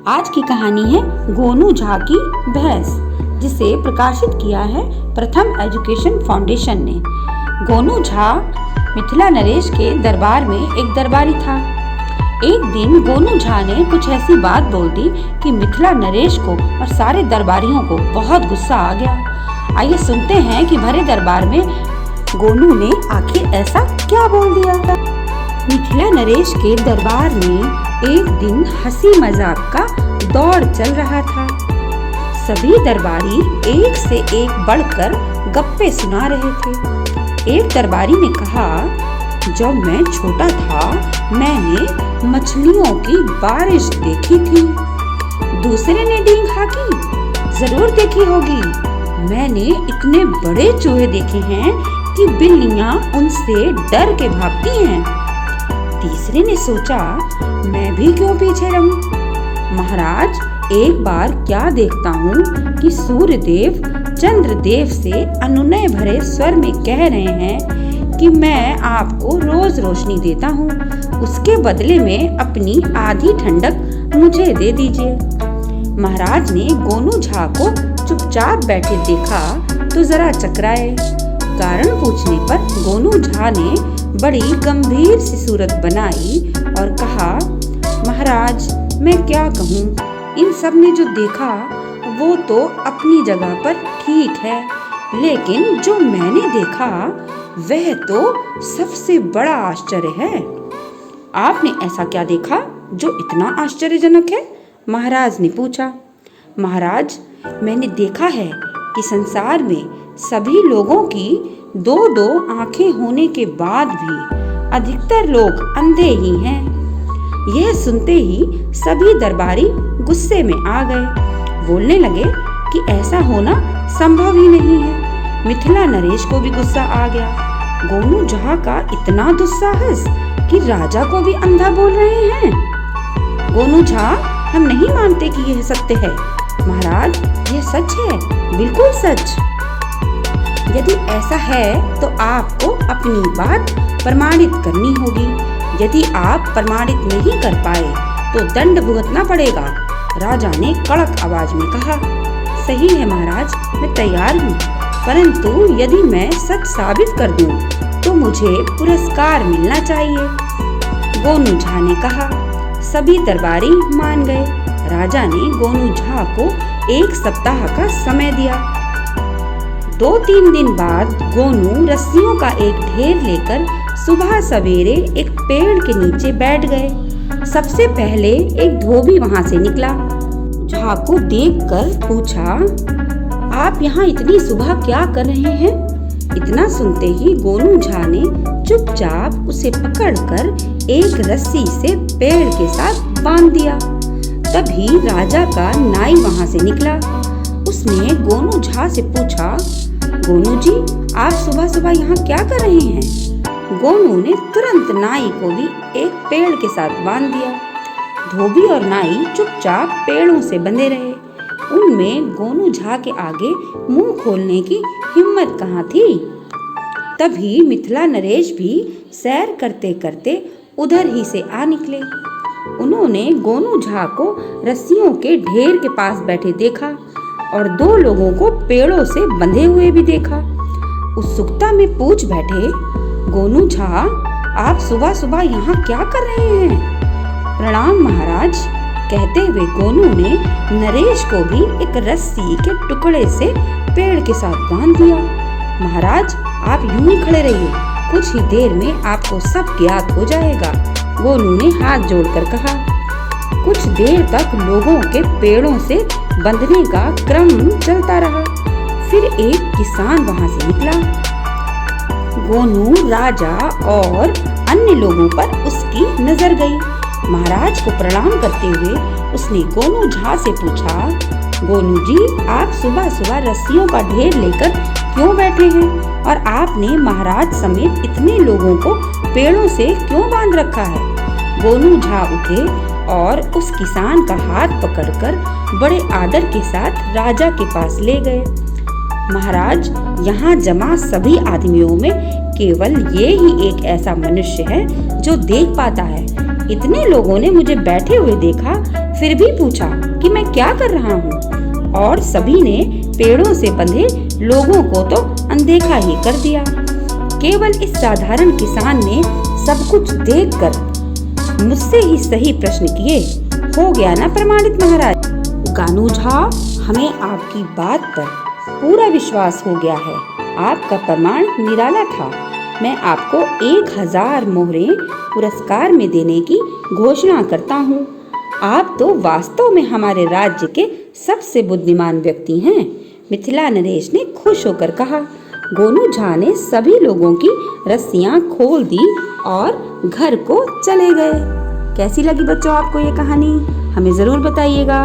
आज की कहानी है गोनू झा की भैंस, जिसे प्रकाशित किया है प्रथम एजुकेशन फाउंडेशन ने। गोनू झा मिथिला नरेश के दरबार में एक दरबारी था। एक दिन गोनू झा ने कुछ ऐसी बात बोल दी कि मिथिला नरेश को और सारे दरबारियों को बहुत गुस्सा आ गया। आइए सुनते हैं कि भरे दरबार में गोनू ने आखिर ऐसा क्या बोल दिया था। मिथिला नरेश के दरबार में एक दिन हंसी मजाक का दौर चल रहा था। सभी दरबारी एक से एक बढ़कर गप्पे सुना रहे थे। एक दरबारी ने कहा, जब मैं छोटा था मैंने मछलियों की बारिश देखी थी। दूसरे ने डींग हाँकी, जरूर देखी होगी। मैंने इतने बड़े चूहे देखे हैं कि बिल्लियां उनसे डर के भागती हैं। तीसरे ने सोचा, मैं भी क्यों पीछे रहूं। महाराज, एक बार क्या देखता हूँ कि सूर्य देव चंद्र देव से अनुनय भरे स्वर में कह रहे हैं कि मैं आपको रोज रोशनी देता हूँ, उसके बदले में अपनी आधी ठंडक मुझे दे दीजिए। महाराज ने गोनू झा को चुपचाप बैठे देखा तो जरा चकराए। कारण पूछने पर गोनू झा ने बड़ी गंभीर सी सूरत बनाई और कहा, महाराज, मैं क्या कहूँ, इन सब ने जो देखा वो तो अपनी जगह पर ठीक है, लेकिन जो मैंने देखा वह तो सबसे बड़ा आश्चर्य है। आपने ऐसा क्या देखा जो इतना आश्चर्यजनक है? महाराज ने पूछा। महाराज, मैंने देखा है कि संसार में सभी लोगों की दो दो आंखें होने के बाद भी अधिकतर लोग अंधे ही हैं। यह सुनते ही सभी दरबारी गुस्से में आ गए। बोलने लगे कि ऐसा होना संभव ही नहीं है। मिथिला नरेश को भी गुस्सा आ गया। गोनू झा का इतना दुस्साहस कि राजा को भी अंधा बोल रहे हैं। गोनू झा, हम नहीं मानते कि यह सत्य है। महाराज, यह सच है, बिल्कुल सच। यदि ऐसा है तो आपको अपनी बात प्रमाणित करनी होगी। यदि आप प्रमाणित नहीं कर पाए तो दंड भुगतना पड़ेगा। राजा ने कड़क आवाज में कहा। सही है महाराज, मैं तैयार हूँ, परंतु यदि मैं सच साबित कर दूं तो मुझे पुरस्कार मिलना चाहिए। गोनू झा ने कहा। सभी दरबारी मान गए। राजा ने गोनू झा को 1 सप्ताह का समय दिया। 2-3 दिन बाद गोनू रस्सियों का एक ढेर लेकर सुबह सवेरे एक पेड़ के नीचे बैठ गए। सबसे पहले एक धोबी वहां से निकला। झा को देखकर पूछा, आप यहाँ इतनी सुबह क्या कर रहे हैं? इतना सुनते ही गोनू झा ने चुपचाप उसे पकड़कर एक रस्सी से पेड़ के साथ बांध दिया। तभी राजा का नाई वहां से निकला। उसने गोनू झा से पूछा, गोनू जी, आप सुबह सुबह यहाँ क्या कर रहे हैं? गोनू ने तुरंत नाई को भी एक पेड़ के साथ बांध दिया। धोबी और नाई चुपचाप पेड़ों से बंधे रहे। उनमें गोनू झा के आगे मुंह खोलने की हिम्मत कहाँ थी। तभी मिथिला नरेश भी सैर करते करते उधर ही से आ निकले। उन्होंने गोनू झा को रस्सियों के ढेर के पास बैठे देखा और 2 लोगों को पेड़ों से बंधे हुए भी देखा। उत्सुकता में पूछ बैठे, गोनू झा, आप सुबह सुबह यहाँ क्या कर रहे हैं? प्रणाम महाराज, कहते हुए गोनू ने नरेश को भी एक रस्सी के टुकड़े से पेड़ के साथ बांध दिया। महाराज, आप यूं ही खड़े रहिए, कुछ ही देर में आपको सब ज्ञात हो जाएगा। गोनू ने हाथ जोड़कर कहा। कुछ देर तक लोगों के पेड़ों से बंधने का क्रम चलता रहा। फिर एक किसान वहां से निकला। गोनू, राजा और अन्य लोगों पर उसकी नजर गई। महाराज को प्रणाम करते हुए उसने गोनू झा से पूछा, गोनू जी, आप सुबह सुबह रस्सियों का ढेर लेकर क्यों बैठे हैं और आपने महाराज समेत इतने लोगों को पेड़ों से क्यों बांध रखा है? गोनू झा उठे और उस किसान का हाथ पकड़कर बड़े आदर के साथ राजा के पास ले गए। महाराज, यहाँ जमा सभी आदमियों में केवल ये ही एक ऐसा मनुष्य है जो देख पाता है। इतने लोगों ने मुझे बैठे हुए देखा, फिर भी पूछा कि मैं क्या कर रहा हूँ, और सभी ने पेड़ों से बंधे लोगों को तो अनदेखा ही कर दिया। केवल इस साधारण किसान ने सब कुछ देखकर मुझसे ही सही प्रश्न किए। हो गया ना प्रमाणित महाराज। गानू झा, हमें आपकी बात पर पूरा विश्वास हो गया है। आपका प्रमाण निराला था। मैं आपको 1000 मोहरें पुरस्कार में देने की घोषणा करता हूँ। आप तो वास्तव में हमारे राज्य के सबसे बुद्धिमान व्यक्ति हैं। मिथिला नरेश ने खुश होकर कहा। गोनू झा ने सभी लोगों की रस्सियां खोल दी और घर को चले गए। कैसी लगी बच्चों आपको ये कहानी? हमें जरूर बताइएगा।